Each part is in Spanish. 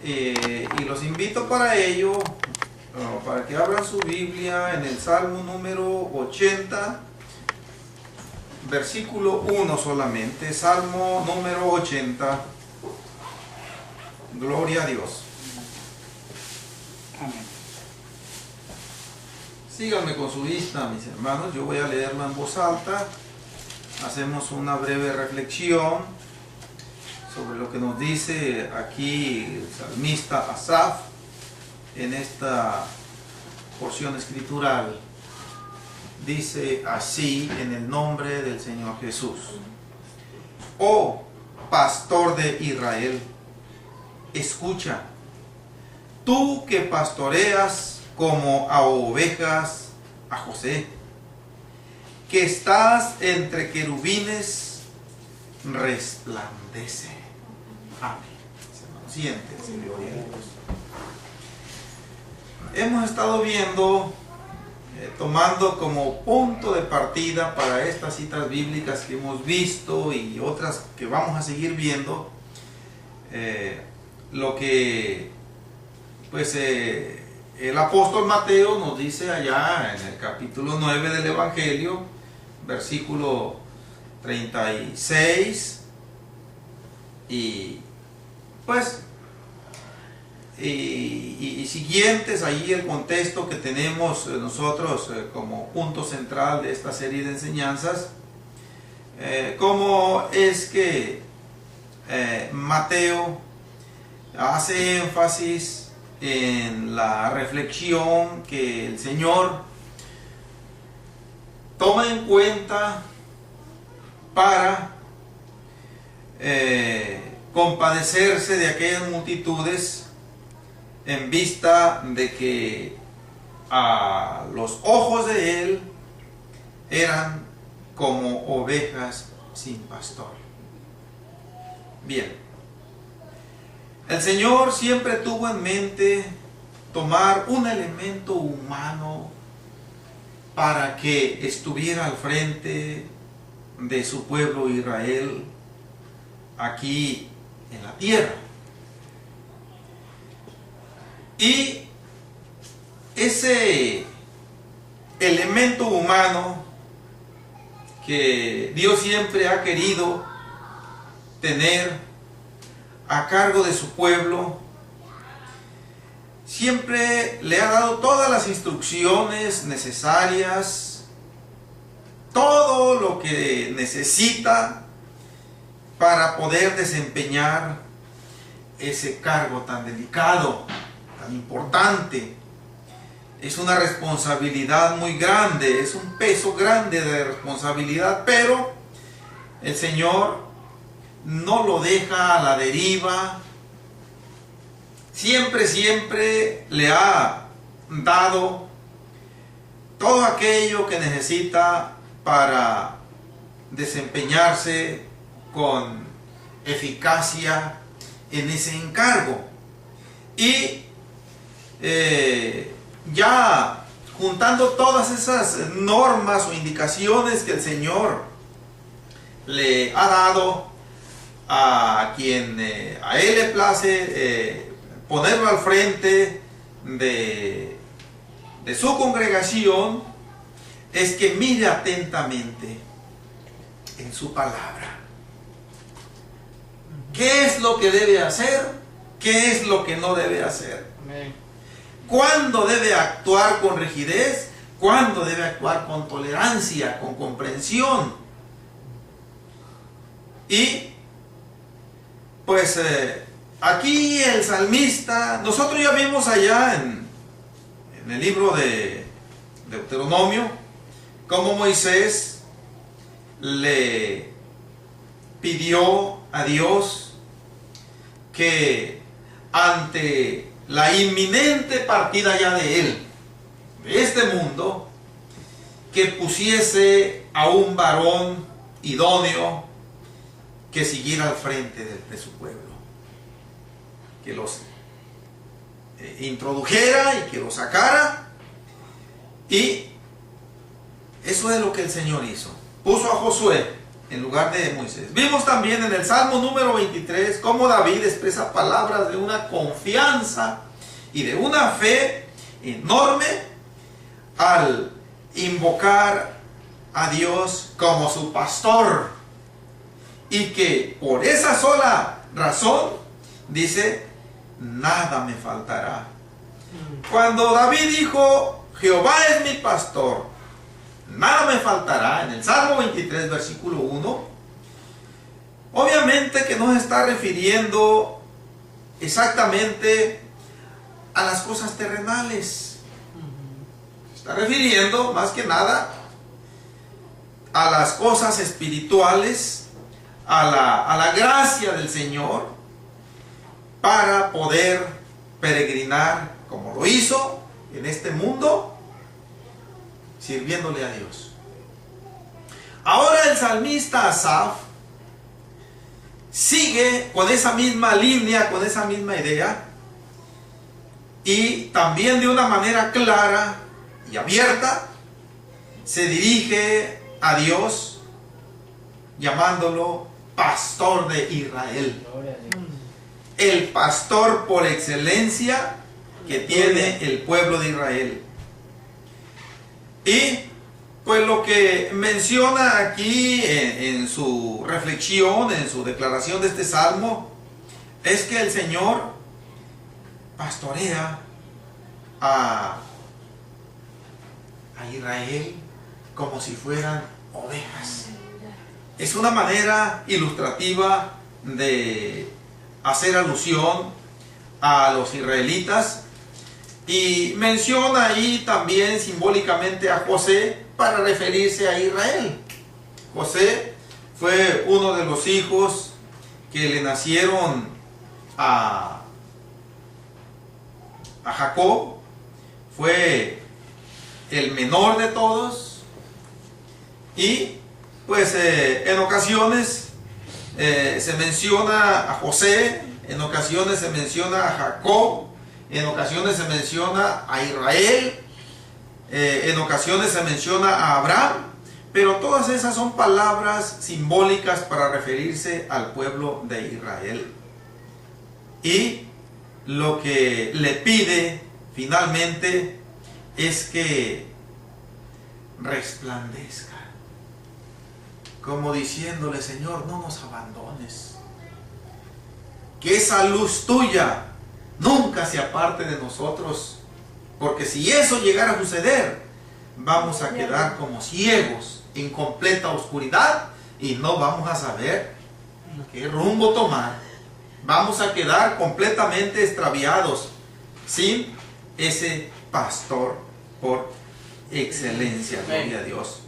Y los invito para ello, para que abran su Biblia en el Salmo número 80, versículo 1 solamente. Salmo número 80. Gloria a Dios. Amén. Síganme con su vista, mis hermanos. Yo voy a leerlo en voz alta. Hacemos una breve reflexión sobre lo que nos dice aquí el salmista Asaf en esta porción escritural. Dice así en el nombre del Señor Jesús: Oh pastor de Israel, escucha, tú que pastoreas como a ovejas a José, que estás entre querubines, resplandece. Amén. Siéntense, gloria a Dios. Hemos estado viendo, tomando como punto de partida para estas citas bíblicas que hemos visto y otras que vamos a seguir viendo, lo que pues el apóstol Mateo nos dice allá en el capítulo 9 del Evangelio, versículo 36 y pues y siguientes, ahí el contexto que tenemos nosotros como punto central de esta serie de enseñanzas, cómo es que Mateo hace énfasis en la reflexión que el Señor toma en cuenta para compadecerse de aquellas multitudes, en vista de que a los ojos de Él eran como ovejas sin pastor. Bien, el Señor siempre tuvo en mente tomar un elemento humano para que estuviera al frente de su pueblo Israel aquí en la tierra. Y ese elemento humano que Dios siempre ha querido tener a cargo de su pueblo, siempre le ha dado todas las instrucciones necesarias, todo lo que necesita para poder desempeñar ese cargo tan delicado, tan importante. Es una responsabilidad muy grande, es un peso grande de responsabilidad, pero el Señor no lo deja a la deriva. Siempre le ha dado todo aquello que necesita para desempeñarse con eficacia en ese encargo. Y ya juntando todas esas normas o indicaciones que el Señor le ha dado a quien a Él le place ponerlo al frente de su congregación, es que mire atentamente en su palabra. ¿Qué es lo que debe hacer? ¿Qué es lo que no debe hacer? Amén. ¿Cuándo debe actuar con rigidez? ¿Cuándo debe actuar con tolerancia, con comprensión? Y pues aquí el salmista, nosotros ya vimos allá en el libro de Deuteronomio, cómo Moisés le pidió a Dios que ante la inminente partida ya de él, de este mundo, que pusiese a un varón idóneo que siguiera al frente de su pueblo, que los introdujera y que los sacara. Y eso es lo que el Señor hizo. Puso a Josué en lugar de Moisés. Vimos también en el Salmo número 23 cómo David expresa palabras de una confianza y de una fe enorme al invocar a Dios como su pastor, y que por esa sola razón dice: nada me faltará. Cuando David dijo: Jehová es mi pastor, nada me faltará, en el Salmo 23 versículo 1, obviamente que no se está refiriendo exactamente a las cosas terrenales. Se está refiriendo más que nada a las cosas espirituales, a la gracia del Señor, para poder peregrinar como lo hizo en este mundo, sirviéndole a Dios. Ahora el salmista Asaf sigue con esa misma línea, con esa misma idea, y también de una manera clara y abierta se dirige a Dios, llamándolo pastor de Israel, el pastor por excelencia que tiene el pueblo de Israel. Y pues lo que menciona aquí en su reflexión, en su declaración de este salmo, es que el Señor pastorea a Israel como si fueran ovejas. Es una manera ilustrativa de hacer alusión a los israelitas, y menciona ahí también simbólicamente a José para referirse a Israel. José fue uno de los hijos que le nacieron a Jacob, fue el menor de todos, y pues en ocasiones se menciona a José, en ocasiones se menciona a Jacob, en ocasiones se menciona a Israel, en ocasiones se menciona a Abraham, pero todas esas son palabras simbólicas para referirse al pueblo de Israel. Y lo que le pide finalmente es que resplandezca, como diciéndole: Señor, no nos abandones, que esa luz tuya nunca se aparte de nosotros, porque si eso llegara a suceder, vamos a quedar como ciegos en completa oscuridad y no vamos a saber qué rumbo tomar. Vamos a quedar completamente extraviados sin ese pastor por excelencia. Gloria a Dios.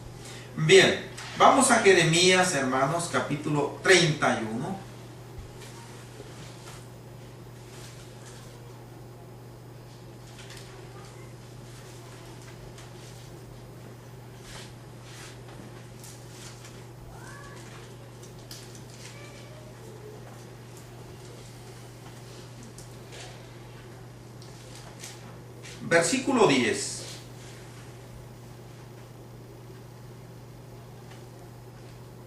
Bien, vamos a Jeremías, hermanos, capítulo 31. Versículo 10.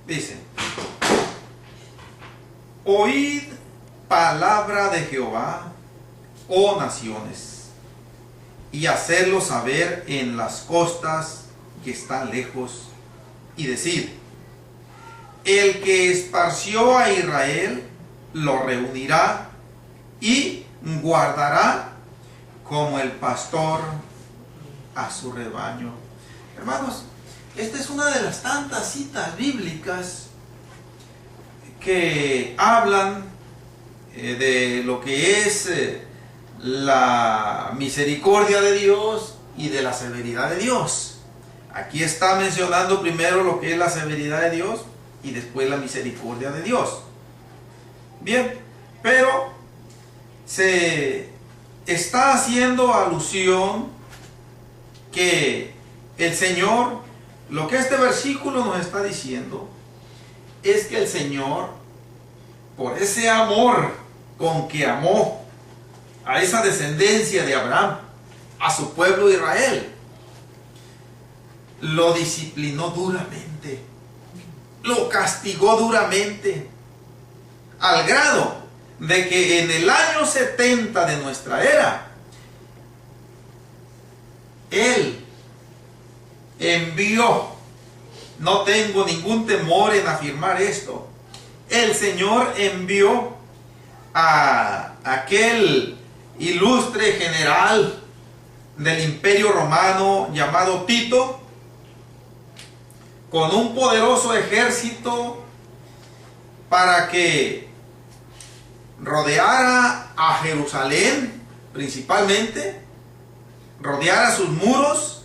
Dice: oíd palabra de Jehová, oh naciones, y hacedlo saber en las costas que están lejos, y decid: el que esparció a Israel lo reunirá y guardará como el pastor a su rebaño. Hermanos, esta es una de las tantas citas bíblicas que hablan de lo que es la misericordia de Dios y de la severidad de Dios. Aquí está mencionando primero lo que es la severidad de Dios y después la misericordia de Dios. Bien, pero se está haciendo alusión que el Señor, lo que este versículo nos está diciendo, es que el Señor, por ese amor con que amó a esa descendencia de Abraham, a su pueblo Israel, lo disciplinó duramente lo castigó duramente, al grado de que en el año 70 de nuestra era, Él envió, no tengo ningún temor en afirmar esto, el Señor envió a aquel ilustre general del Imperio Romano llamado Tito, con un poderoso ejército para que rodeara a Jerusalén, principalmente, rodeara sus muros.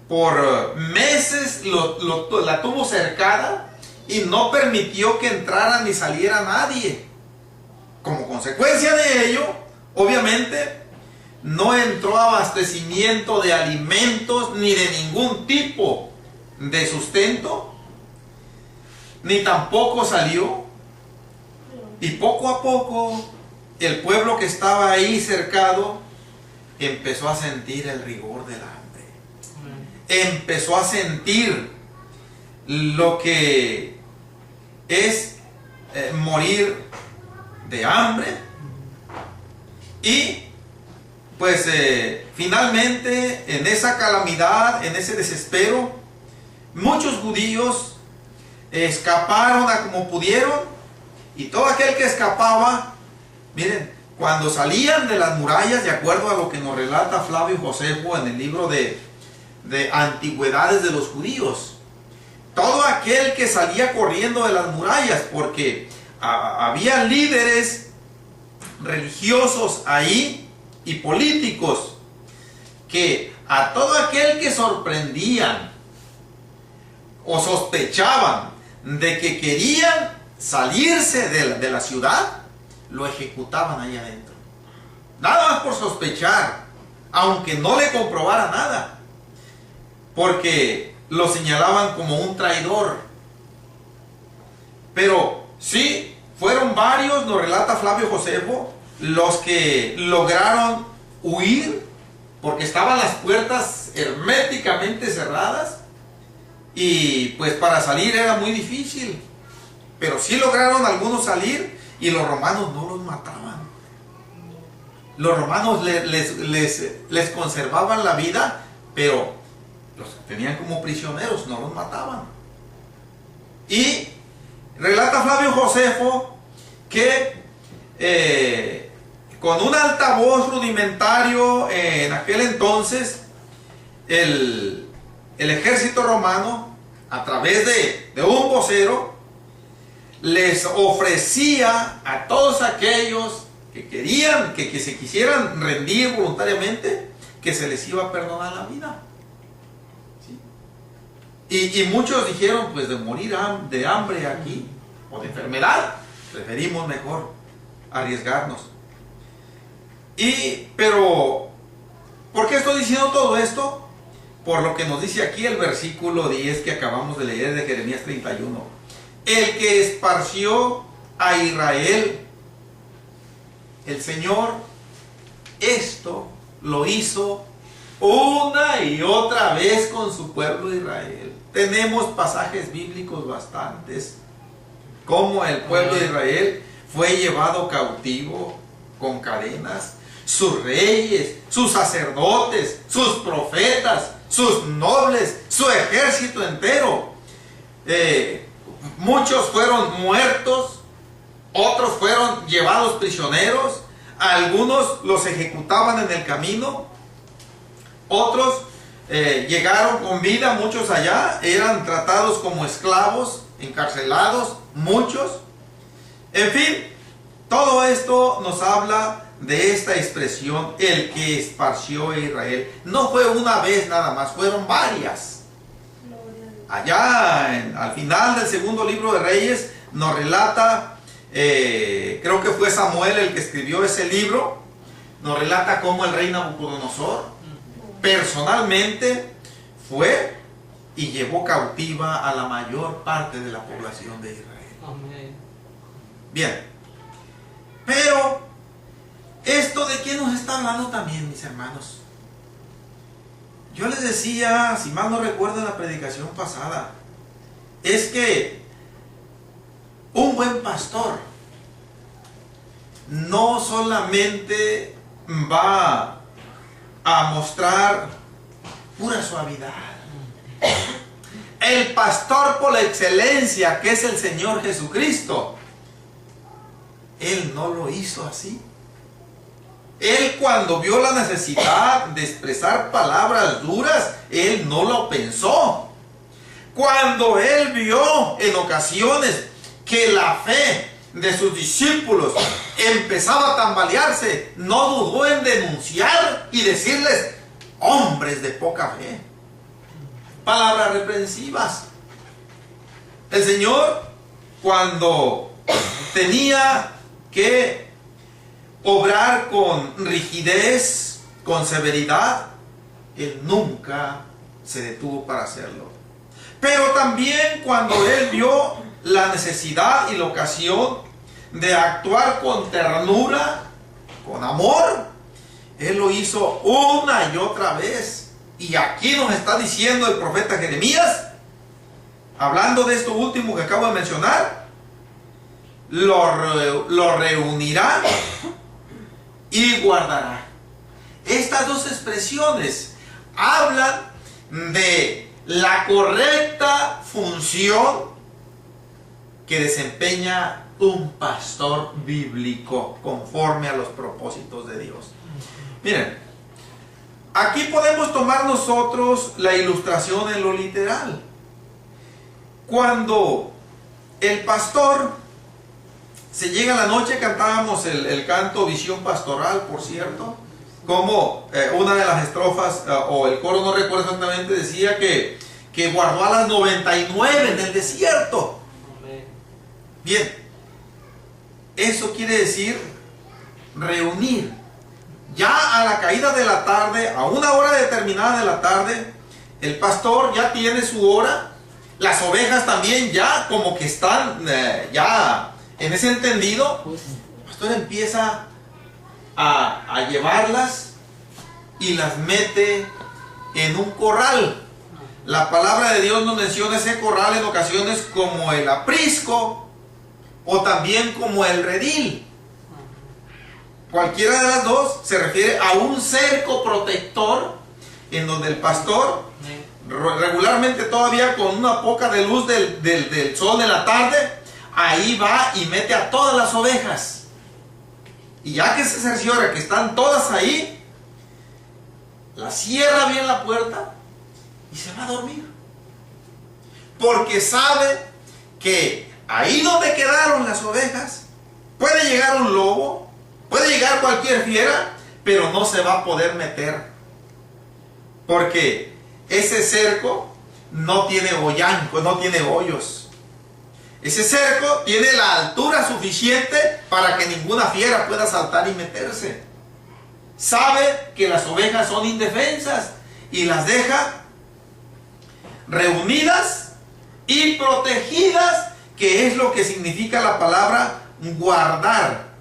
Por meses la tuvo cercada y no permitió que entrara ni saliera nadie. Como consecuencia de ello, obviamente, no entró abastecimiento de alimentos ni de ningún tipo de sustento, ni tampoco salió. Y poco a poco, el pueblo que estaba ahí cercado empezó a sentir el rigor del hambre. Empezó a sentir lo que es morir de hambre. Y pues finalmente en esa calamidad, en ese desespero, muchos judíos escaparon a como pudieron, y todo aquel que escapaba, miren, cuando salían de las murallas, de acuerdo a lo que nos relata Flavio Josefo en el libro de Antigüedades de los Judíos, todo aquel que salía corriendo de las murallas, porque había líderes religiosos ahí y políticos que a todo aquel que sorprendían o sospechaban de que querían salirse de la ciudad, lo ejecutaban ahí adentro. Nada más por sospechar, aunque no le comprobara nada, porque lo señalaban como un traidor. Pero sí, fueron varios, nos relata Flavio Josefo, los que lograron huir, porque estaban las puertas herméticamente cerradas, y pues para salir era muy difícil. Pero sí lograron algunos salir, y los romanos no los mataban. Los romanos les conservaban la vida, pero los tenían como prisioneros, no los mataban. Y relata Flavio Josefo que con un altavoz rudimentario en aquel entonces, el ejército romano, a través de un vocero, les ofrecía a todos aquellos que querían, que se quisieran rendir voluntariamente, que se les iba a perdonar la vida. ¿Sí? Y muchos dijeron, pues de morir de hambre aquí, o de enfermedad, preferimos mejor arriesgarnos. Pero, ¿por qué estoy diciendo todo esto? Por lo que nos dice aquí el versículo 10 que acabamos de leer de Jeremías 31. El que esparció a Israel, el Señor, esto lo hizo una y otra vez con su pueblo de Israel. Tenemos pasajes bíblicos bastantes, como el pueblo de Israel fue llevado cautivo con cadenas, sus reyes, sus sacerdotes, sus profetas, sus nobles, su ejército entero. Muchos fueron muertos, otros fueron llevados prisioneros, algunos los ejecutaban en el camino, otros llegaron con vida, muchos allá eran tratados como esclavos, encarcelados, muchos. En fin, todo esto nos habla de esta expresión, el que esparció a Israel. No fue una vez nada más, fueron varias. Allá al final del segundo libro de Reyes nos relata, creo que fue Samuel el que escribió ese libro, nos relata cómo el rey Nabucodonosor personalmente fue y llevó cautiva a la mayor parte de la población de Israel. Amén. Bien, pero ¿esto de qué nos está hablando también, mis hermanos? Yo les decía, si mal no recuerdo en la predicación pasada, es que un buen pastor no solamente va a mostrar pura suavidad. El pastor por excelencia, que es el Señor Jesucristo, Él no lo hizo así. Él, cuando vio la necesidad de expresar palabras duras, Él no lo pensó. Cuando Él vio en ocasiones que la fe de sus discípulos empezaba a tambalearse, no dudó en denunciar y decirles: hombres de poca fe. Palabras reprensivas. El Señor, cuando tenía que obrar con rigidez, con severidad, Él nunca se detuvo para hacerlo. Pero también cuando Él vio la necesidad y la ocasión de actuar con ternura, con amor, Él lo hizo una y otra vez. Y aquí nos está diciendo el profeta Jeremías, hablando de esto último que acabo de mencionar: lo reunirá y guardará. Estas dos expresiones hablan de la correcta función que desempeña un pastor bíblico conforme a los propósitos de Dios. Miren, aquí podemos tomar nosotros la ilustración en lo literal. Cuando el pastor se llega a la noche, cantábamos el canto Visión Pastoral, por cierto, como una de las estrofas, o el coro, no recuerdo exactamente, decía que guardó a las 99 en el desierto. Bien, eso quiere decir reunir. Ya a la caída de la tarde, a una hora determinada de la tarde, el pastor ya tiene su hora. Las ovejas también ya como que están ya en ese entendido. El pastor empieza a llevarlas y las mete en un corral. La palabra de Dios nos menciona ese corral en ocasiones como el aprisco o también como el redil. Cualquiera de las dos se refiere a un cerco protector en donde el pastor, regularmente todavía con una poca de luz del sol de la tarde, ahí va y mete a todas las ovejas. Y ya que se cerciora que están todas ahí, la cierra bien la puerta y se va a dormir. Porque sabe que ahí donde quedaron las ovejas puede llegar un lobo, puede llegar cualquier fiera, pero no se va a poder meter. Porque ese cerco no tiene hoyancos, no tiene hoyos. Ese cerco tiene la altura suficiente para que ninguna fiera pueda saltar y meterse. Sabe que las ovejas son indefensas y las deja reunidas y protegidas, que es lo que significa la palabra guardar.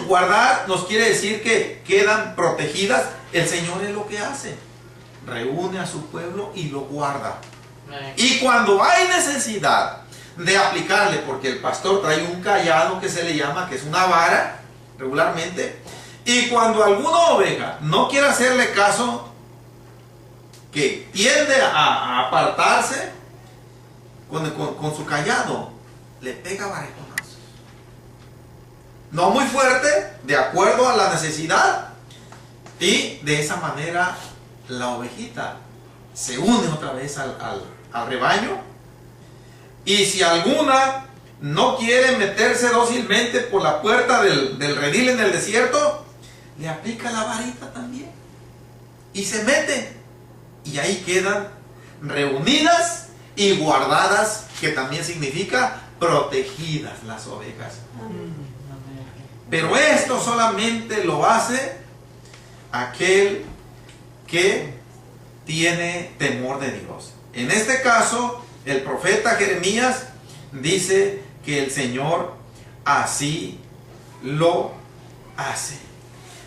Guardar nos quiere decir que quedan protegidas. El Señor es lo que hace: reúne a su pueblo y lo guarda. Y cuando hay necesidad de aplicarle, porque el pastor trae un cayado que se le llama, que es una vara regularmente, y cuando alguna oveja no quiere hacerle caso, que tiende a apartarse, con su cayado le pega varejonazos. No muy fuerte, de acuerdo a la necesidad, y de esa manera la ovejita se une otra vez al rebaño. Y si alguna no quiere meterse dócilmente por la puerta del redil en el desierto, le aplica la varita también y se mete, y ahí quedan reunidas y guardadas, que también significa protegidas las ovejas. Pero esto solamente lo hace aquel que tiene temor de Dios. En este caso, el profeta Jeremías dice que el Señor así lo hace.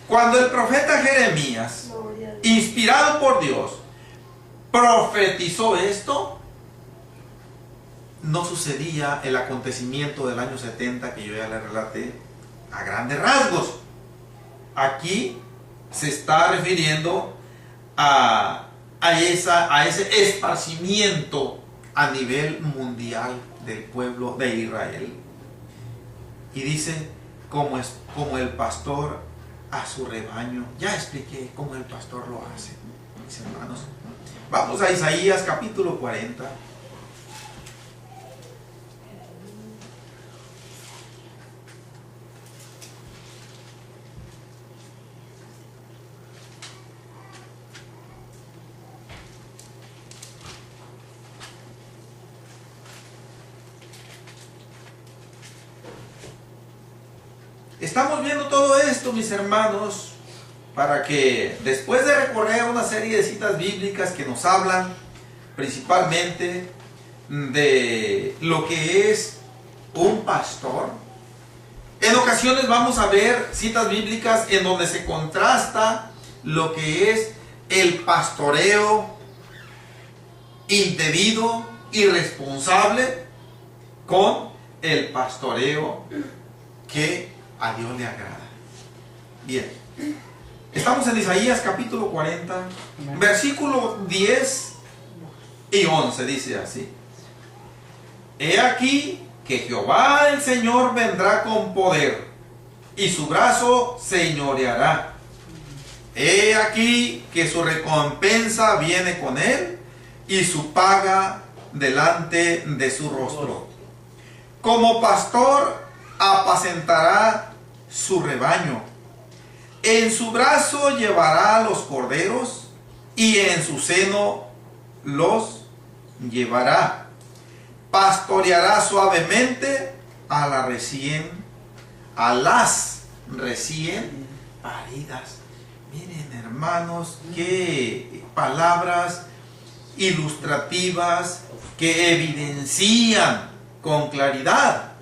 Cuando el profeta Jeremías, inspirado por Dios, profetizó esto, no sucedía el acontecimiento del año 70 que yo ya le relaté a grandes rasgos. Aquí se está refiriendo a ese esparcimiento a nivel mundial del pueblo de Israel. Y dice, como el pastor a su rebaño. Ya expliqué cómo el pastor lo hace, mis hermanos. Vamos a Isaías capítulo 40. Estamos viendo todo esto, mis hermanos, para que después de recorrer una serie de citas bíblicas que nos hablan principalmente de lo que es un pastor, en ocasiones vamos a ver citas bíblicas en donde se contrasta lo que es el pastoreo indebido, irresponsable, con el pastoreo que a Dios le agrada. Bien, estamos en Isaías capítulo 40, versículo 10 y 11, dice así: He aquí que Jehová el Señor vendrá con poder, y su brazo señoreará. He aquí que su recompensa viene con él, y su paga delante de su rostro. Como pastor apacentará su rebaño. En su brazo llevará los corderos, y en su seno los llevará. Pastoreará suavemente a las recién paridas. Miren, hermanos, qué palabras ilustrativas que evidencian con claridad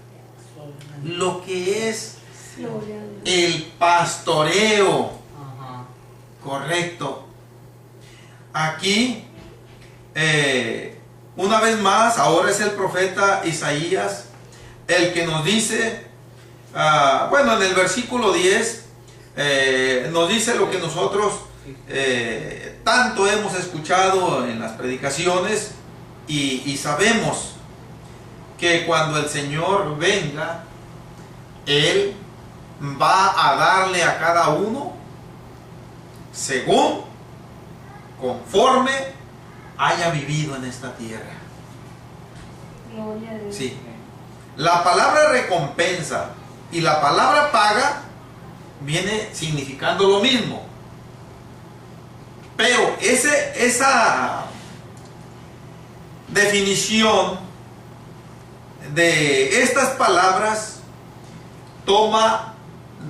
lo que es el pastoreo correcto. Aquí, una vez más, ahora es el profeta Isaías el que nos dice, bueno, en el versículo 10 nos dice lo que nosotros tanto hemos escuchado en las predicaciones y sabemos que cuando el Señor venga, Él va a darle a cada uno según, conforme haya vivido en esta tierra. Gloria a Dios. Sí. La palabra recompensa y la palabra paga viene significando lo mismo. Pero esa definición de estas palabras toma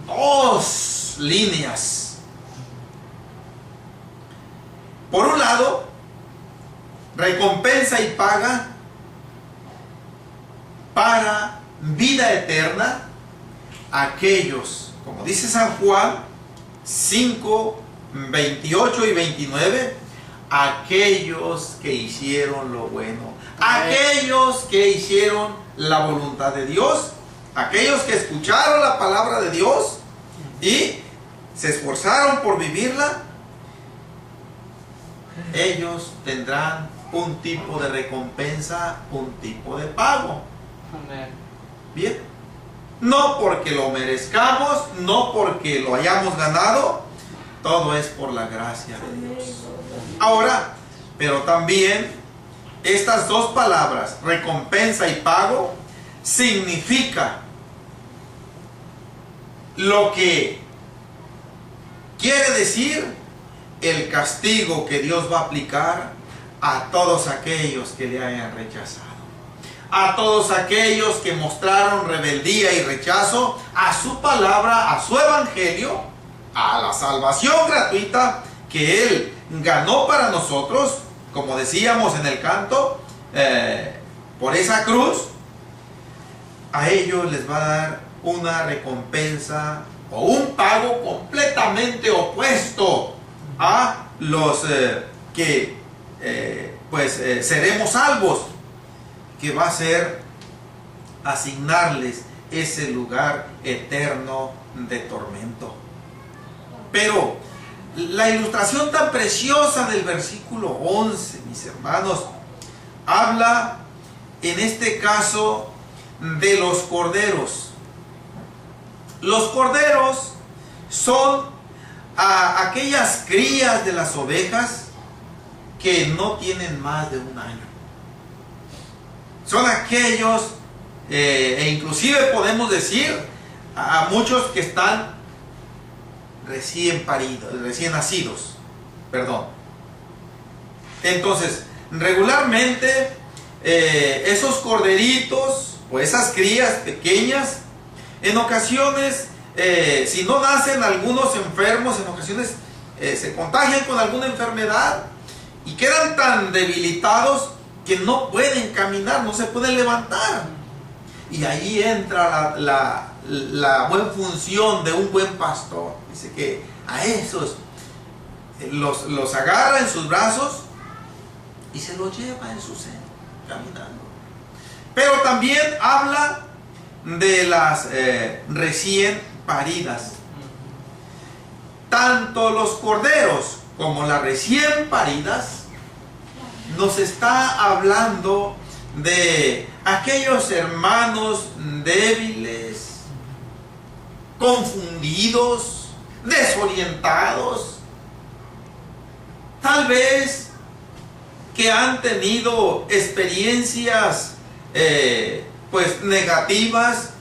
dos líneas. Por un lado, recompensa y paga para vida eterna aquellos, como dice San Juan 5, 28 y 29, aquellos que hicieron lo bueno, aquellos que hicieron la voluntad de Dios, aquellos que escucharon la palabra de Dios y se esforzaron por vivirla, ellos tendrán un tipo de recompensa, un tipo de pago. Bien, no porque lo merezcamos, no porque lo hayamos ganado, todo es por la gracia de Dios. Ahora, pero también estas dos palabras, recompensa y pago, significa lo que quiere decir el castigo que Dios va a aplicar a todos aquellos que le hayan rechazado, a todos aquellos que mostraron rebeldía y rechazo a su palabra, a su evangelio, a la salvación gratuita que Él ganó para nosotros, como decíamos en el canto, por esa cruz. A ellos les va a dar una recompensa o un pago completamente opuesto a los que seremos salvos, que va a ser asignarles ese lugar eterno de tormento. Pero la ilustración tan preciosa del versículo 11, mis hermanos, habla en este caso de los corderos. Los corderos son aquellas crías de las ovejas que no tienen más de un año. Son aquellos, e inclusive podemos decir a muchos que están recién paridos, recién nacidos, perdón. Entonces, regularmente esos corderitos o esas crías pequeñas, en ocasiones, si no nacen algunos enfermos, en ocasiones se contagian con alguna enfermedad y quedan tan debilitados que no pueden caminar, no se pueden levantar. Y ahí entra la buena función de un buen pastor. Dice que a esos los agarra en sus brazos y se los lleva en su seno, caminando. Pero también habla de las recién paridas. Tanto los corderos como las recién paridas nos está hablando de aquellos hermanos débiles, confundidos, desorientados, tal vez que han tenido experiencias negativas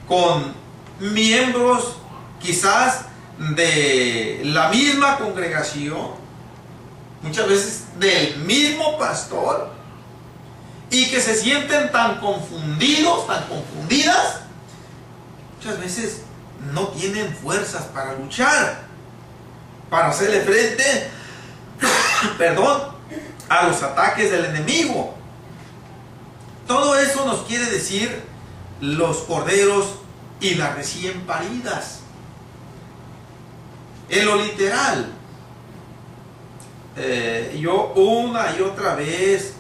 con miembros quizás de la misma congregación, muchas veces del mismo pastor, y que se sienten tan confundidos, tan confundidas, muchas veces no tienen fuerzas para luchar, para hacerle frente, a los ataques del enemigo. Todo eso nos quiere decir los corderos y las recién paridas. En lo literal, yo una y otra vez,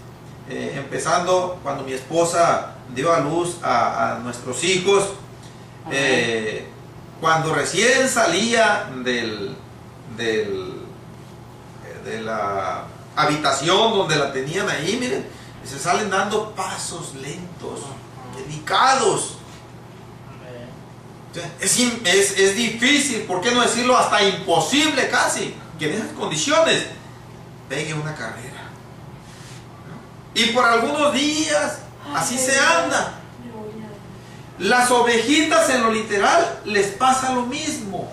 empezando cuando mi esposa dio a luz a nuestros hijos, cuando recién salía de la habitación donde la tenían ahí, miren, se salen dando pasos lentos, delicados. Es difícil, ¿por qué no decirlo? Hasta imposible casi, que en esas condiciones pegue una carrera. Y por algunos días así se anda. Las ovejitas en lo literal les pasa lo mismo.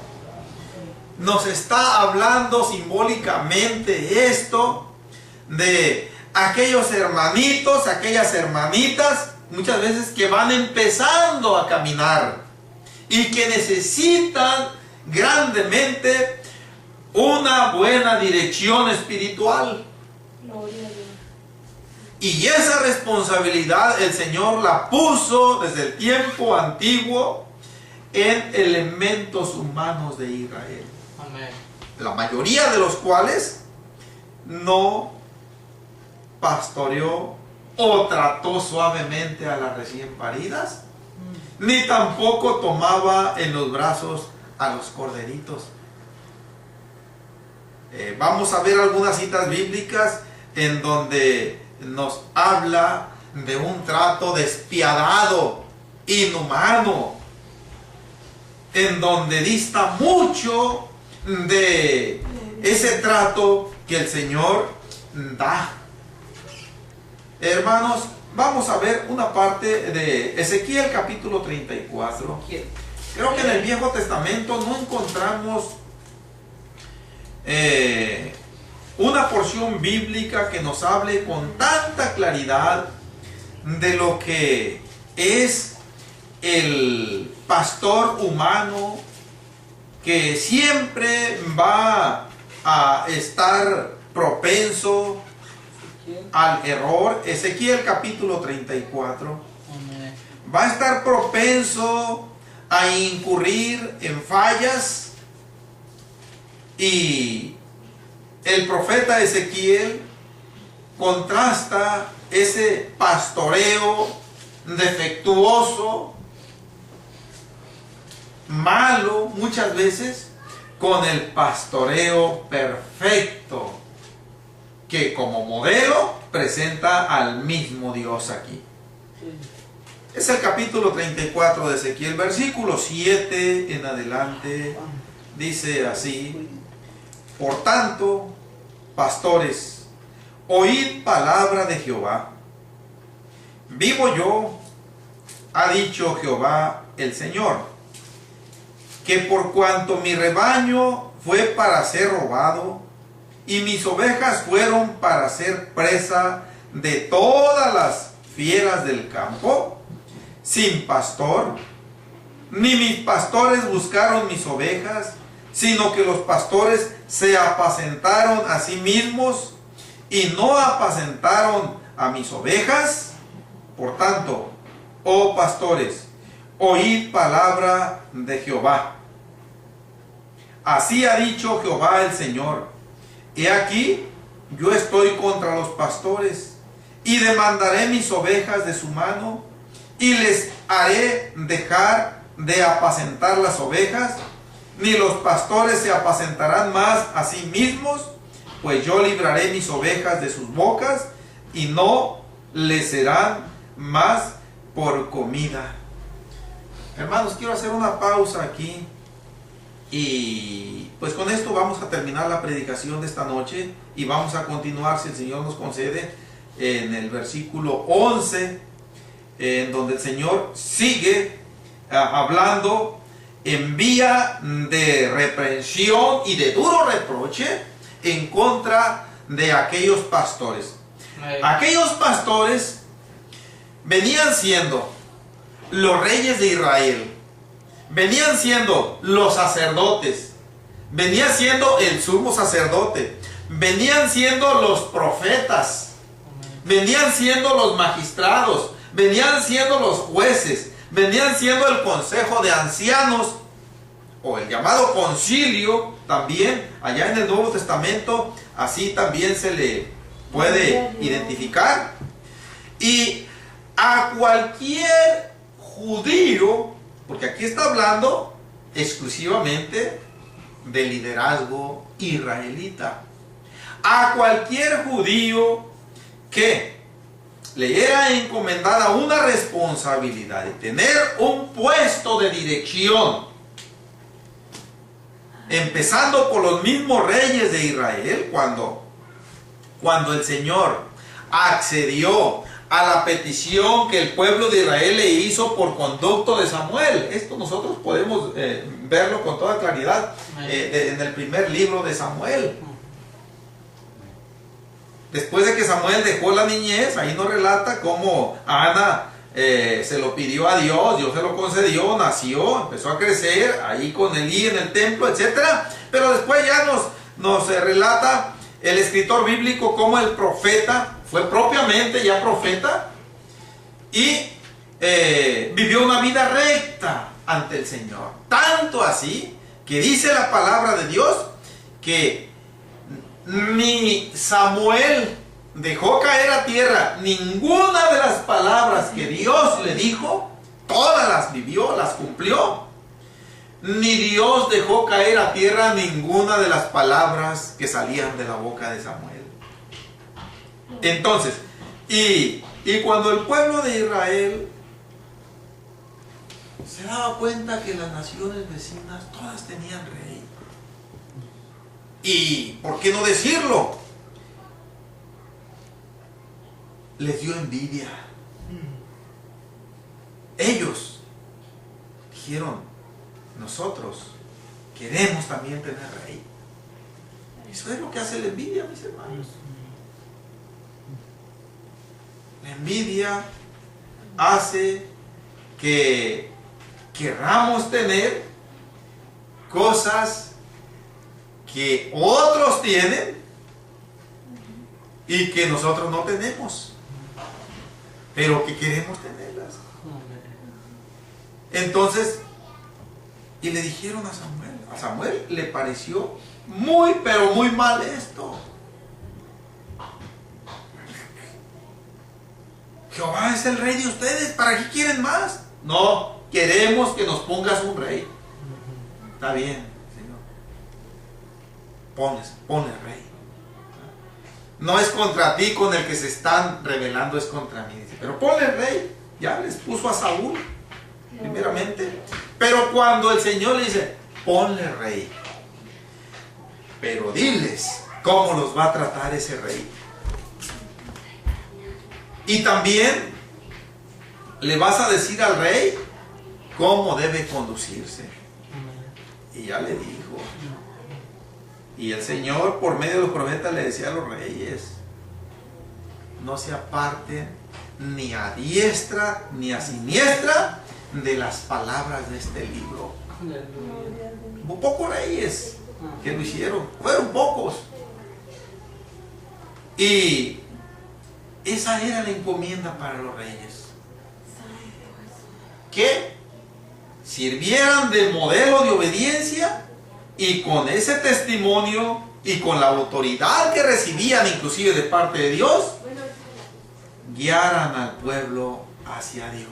Nos está hablando simbólicamente esto de aquellos hermanitos, aquellas hermanitas, muchas veces que van empezando a caminar y que necesitan grandemente una buena dirección espiritual. Y esa responsabilidad el Señor la puso desde el tiempo antiguo en elementos humanos de Israel. Amén. La mayoría de los cuales no pastoreó o trató suavemente a las recién paridas, ni tampoco tomaba en los brazos a los corderitos. Vamos a ver algunas citas bíblicas en donde nos habla de un trato despiadado, inhumano, en donde dista mucho de ese trato que el Señor da. Hermanos, vamos a ver una parte de Ezequiel capítulo 34. Creo que en el Viejo Testamento no encontramos una porción bíblica que nos hable con tanta claridad de lo que es el pastor humano que siempre va a estar propenso al error. Ezequiel capítulo 34 va a estar propenso a incurrir en fallas, y el profeta Ezequiel contrasta ese pastoreo defectuoso, malo muchas veces, con el pastoreo perfecto, que como modelo presenta al mismo Dios aquí. Es el capítulo 34 de Ezequiel, versículo 7 en adelante, dice así: por tanto, pastores, oíd palabra de Jehová. Vivo yo, ha dicho Jehová el Señor, que por cuanto mi rebaño fue para ser robado, y mis ovejas fueron para ser presa de todas las fieras del campo, sin pastor, ni mis pastores buscaron mis ovejas, sino que los pastores se apacentaron a sí mismos y no apacentaron a mis ovejas. Por tanto, oh pastores, oíd palabra de Jehová. Así ha dicho Jehová el Señor: he aquí, yo estoy contra los pastores, y demandaré mis ovejas de su mano, y les haré dejar de apacentar las ovejas, ni los pastores se apacentarán más a sí mismos, pues yo libraré mis ovejas de sus bocas, y no les serán más por comida. Hermanos, quiero hacer una pausa aquí, y pues con esto vamos a terminar la predicación de esta noche, y vamos a continuar, si el Señor nos concede, en el versículo 11, en donde el Señor sigue hablando en vía de reprensión y de duro reproche en contra de aquellos pastores. Aquellos pastores venían siendo los reyes de Israel, venían siendo los sacerdotes, venía siendo el sumo sacerdote, venían siendo los profetas, venían siendo los magistrados, venían siendo los jueces, venían siendo el consejo de ancianos, o el llamado concilio también, allá en el Nuevo Testamento, así también se le puede identificar. Y a cualquier judío, porque aquí está hablando exclusivamente del liderazgo israelita, a cualquier judío que le era encomendada una responsabilidad de tener un puesto de dirección, empezando por los mismos reyes de Israel, cuando el Señor accedió a la petición que el pueblo de Israel le hizo por conducto de Samuel. Esto nosotros podemos verlo con toda claridad en el primer libro de Samuel. Después de que Samuel dejó la niñez, ahí nos relata cómo Ana se lo pidió a Dios, Dios se lo concedió, nació, empezó a crecer ahí con Elí en el templo, etc. Pero después ya nos relata el escritor bíblico cómo el profeta fue propiamente ya profeta y vivió una vida recta ante el Señor. Tanto así que dice la palabra de Dios que ni Samuel dejó caer a tierra ninguna de las palabras que Dios le dijo, todas las vivió, las cumplió. Ni Dios dejó caer a tierra ninguna de las palabras que salían de la boca de Samuel. Entonces, y cuando el pueblo de Israel se daba cuenta que las naciones vecinas todas tenían rey, y ¿por qué no decirlo? Les dio envidia. Ellos dijeron: nosotros queremos también tener rey. Eso es lo que hace la envidia, mis hermanos. La envidia hace que querramos tener cosas que otros tienen y que nosotros no tenemos, pero que queremos tenerlas. Entonces, y le dijeron a Samuel le pareció muy, pero muy mal esto. Jehová es el rey de ustedes, ¿para qué quieren más? No, queremos que nos pongas un rey. Está bien, Señor. Pon el rey. No es contra ti con el que se están rebelando, es contra mí. Pero ponle el rey. Ya les puso a Saúl, primeramente. Pero cuando el Señor le dice, ponle rey, pero diles cómo los va a tratar ese rey. Y también le vas a decir al rey cómo debe conducirse. Y ya le dijo. Y el Señor, por medio de los profetas, le decía a los reyes, no se aparten ni a diestra ni a siniestra de las palabras de este libro. Hubo pocos reyes que lo hicieron, fueron pocos. Y esa era la encomienda para los reyes, que sirvieran de modelo de obediencia, y con ese testimonio y con la autoridad que recibían inclusive de parte de Dios, guiaran al pueblo hacia Dios.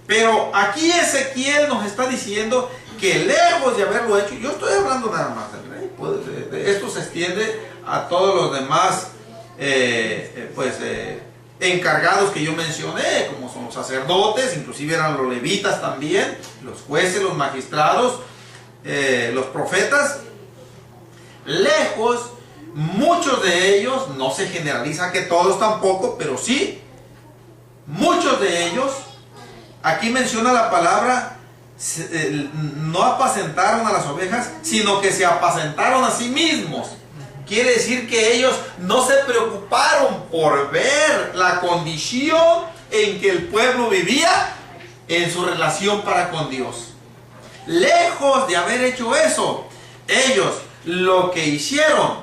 Pero aquí Ezequiel nos está diciendo que lejos de haberlo hecho, yo estoy hablando nada más del rey, esto se extiende a todos los demás encargados que yo mencioné, como son los sacerdotes, inclusive eran los levitas también, los jueces, los magistrados, los profetas. Lejos, muchos de ellos, no se generaliza que todos tampoco, pero sí, muchos de ellos, aquí menciona la palabra, no apacentaron a las ovejas, sino que se apacentaron a sí mismos. Quiere decir que ellos no se preocuparon por ver la condición en que el pueblo vivía en su relación para con Dios. Lejos de haber hecho eso, ellos lo que hicieron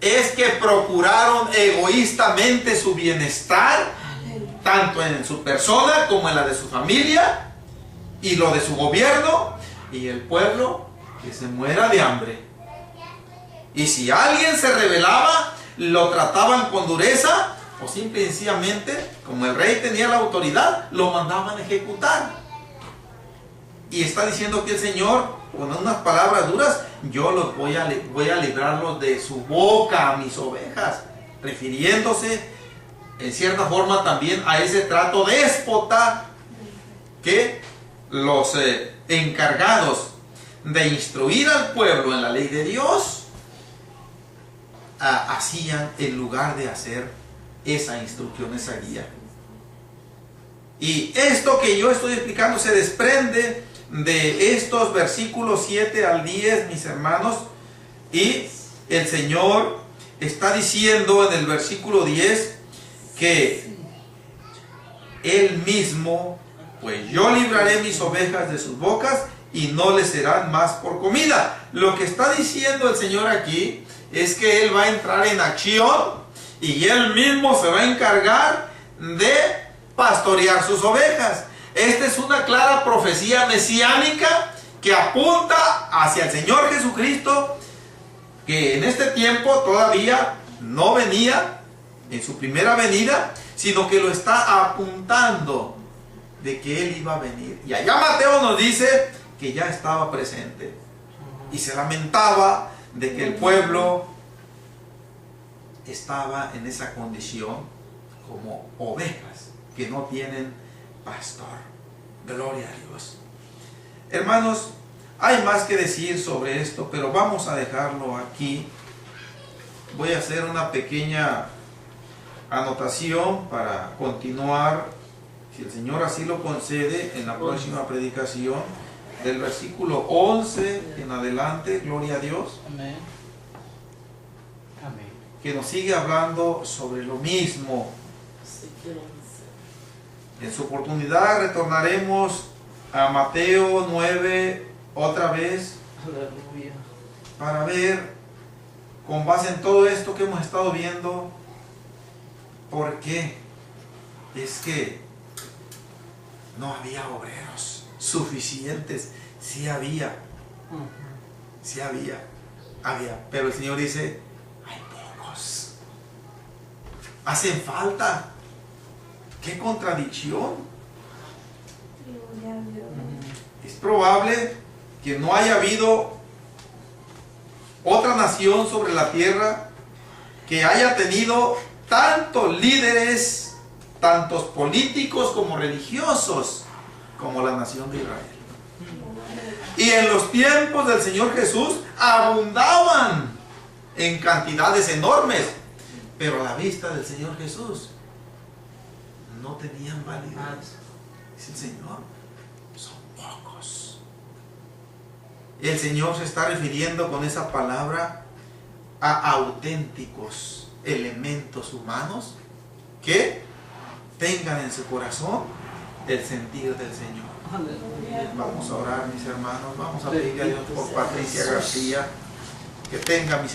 es que procuraron egoístamente su bienestar, tanto en su persona como en la de su familia y lo de su gobierno, y el pueblo que se muera de hambre. Y si alguien se rebelaba, lo trataban con dureza, o simple y sencillamente, como el rey tenía la autoridad, lo mandaban a ejecutar. Y está diciendo que el Señor, con unas palabras duras, yo los voy a librarlos de su boca a mis ovejas, refiriéndose en cierta forma también a ese trato déspota que los encargados de instruir al pueblo en la ley de Dios hacían en lugar de hacer esa instrucción, esa guía. Y esto que yo estoy explicando se desprende de estos versículos 7 al 10, mis hermanos, y el Señor está diciendo en el versículo 10 que Él mismo, pues yo libraré mis ovejas de sus bocas y no les serán más por comida. Lo que está diciendo el Señor aquí es que Él va a entrar en acción y Él mismo se va a encargar de pastorear sus ovejas. Esta es una clara profecía mesiánica que apunta hacia el Señor Jesucristo, que en este tiempo todavía no venía en su primera venida, sino que lo está apuntando de que Él iba a venir. Y allá Mateo nos dice que ya estaba presente y se lamentaba de que el pueblo estaba en esa condición como ovejas que no tienen pastor. Gloria a Dios. Hermanos, hay más que decir sobre esto, pero vamos a dejarlo aquí. Voy a hacer una pequeña anotación para continuar, si el Señor así lo concede, en la próxima predicación, del versículo 11 en adelante. Gloria a Dios. Amén. Amén. Que nos sigue hablando sobre lo mismo. En su oportunidad retornaremos a Mateo 9 otra vez. Aleluya. Para ver, con base en todo esto que hemos estado viendo, por qué es que no había obreros suficientes. Sí había, había, pero el Señor dice, hay pocos, hacen falta. ¡Qué contradicción! Gloria a Dios. Es probable que no haya habido otra nación sobre la tierra que haya tenido tantos líderes, tantos políticos como religiosos, como la nación de Israel. Y en los tiempos del Señor Jesús abundaban en cantidades enormes, pero a la vista del Señor Jesús no tenían validez. Dice el Señor, son pocos. El Señor se está refiriendo con esa palabra a auténticos elementos humanos que tengan en su corazón el sentir del Señor. Vamos a orar, mis hermanos. Vamos a pedirle a Dios por Patricia García, que tenga misericordia.